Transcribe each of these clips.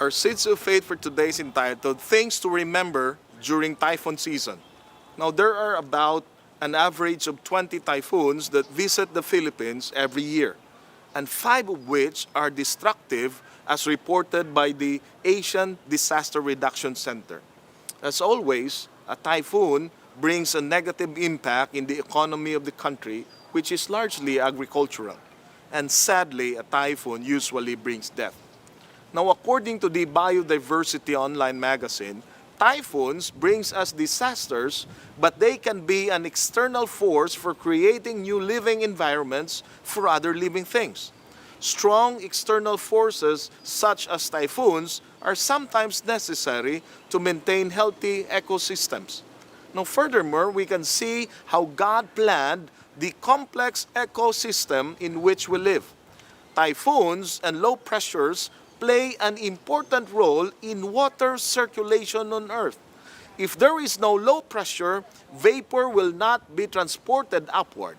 Our Seeds of Faith for today is entitled Things to Remember During Typhoon Season. Now, there are about an average of 20 typhoons that visit the Philippines every year, and 5 of which are destructive as reported by the Asian Disaster Reduction Center. As always, a typhoon brings a negative impact in the economy of the country, which is largely agricultural. And sadly, a typhoon usually brings death. Now, according to the Biodiversity Online magazine, typhoons brings us disasters, but they can be an external force for creating new living environments for other living things. Strong external forces such as typhoons are sometimes necessary to maintain healthy ecosystems. Now, furthermore, we can see how God planned the complex ecosystem in which we live. Typhoons and low pressures play an important role in water circulation on Earth. If there is no low pressure, vapor will not be transported upward.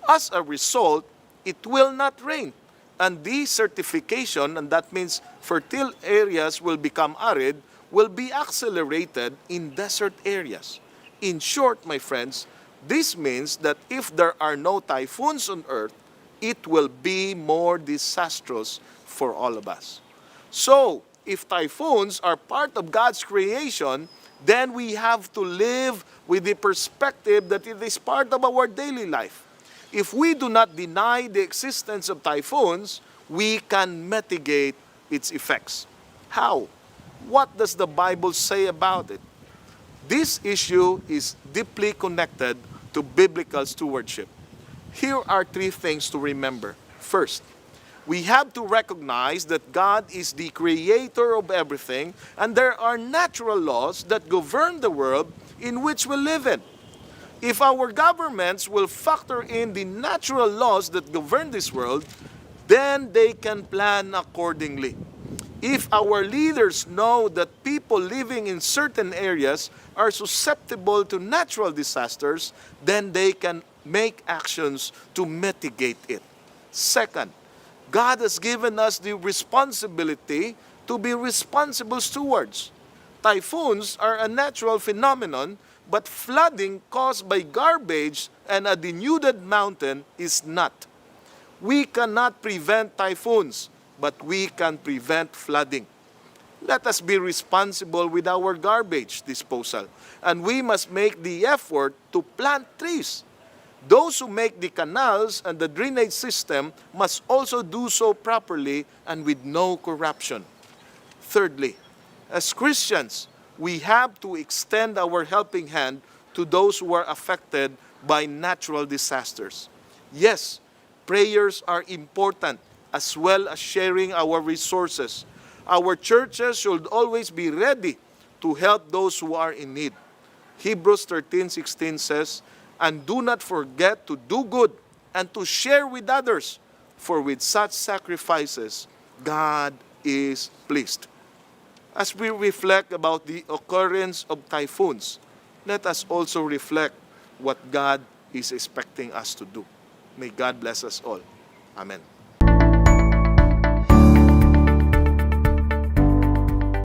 As a result, it will not rain. And desertification, and that means fertile areas will become arid, will be accelerated in desert areas. In short, my friends, this means that if there are no typhoons on Earth, it will be more disastrous for all of us. So, if typhoons are part of God's creation, then we have to live with the perspective that it is part of our daily life. If we do not deny the existence of typhoons, we can mitigate its effects. How? What does the Bible say about it? This issue is deeply connected to biblical stewardship. Here are 3 things to remember. First, we have to recognize that God is the creator of everything, and there are natural laws that govern the world in which we live in. If our governments will factor in the natural laws that govern this world, then they can plan accordingly. If our leaders know that people living in certain areas are susceptible to natural disasters, then they can make actions to mitigate it. Second, God has given us the responsibility to be responsible stewards. Typhoons are a natural phenomenon, but flooding caused by garbage and a denuded mountain is not. We cannot prevent typhoons, but we can prevent flooding. Let us be responsible with our garbage disposal, and we must make the effort to plant trees. Those who make the canals and the drainage system must also do so properly and with no corruption. Thirdly, as Christians, we have to extend our helping hand to those who are affected by natural disasters. Yes, prayers are important as well as sharing our resources. Our churches should always be ready to help those who are in need. Hebrews 13:16 says, "And do not forget to do good and to share with others, for with such sacrifices, God is pleased." As we reflect about the occurrence of typhoons, let us also reflect what God is expecting us to do. May God bless us all. Amen.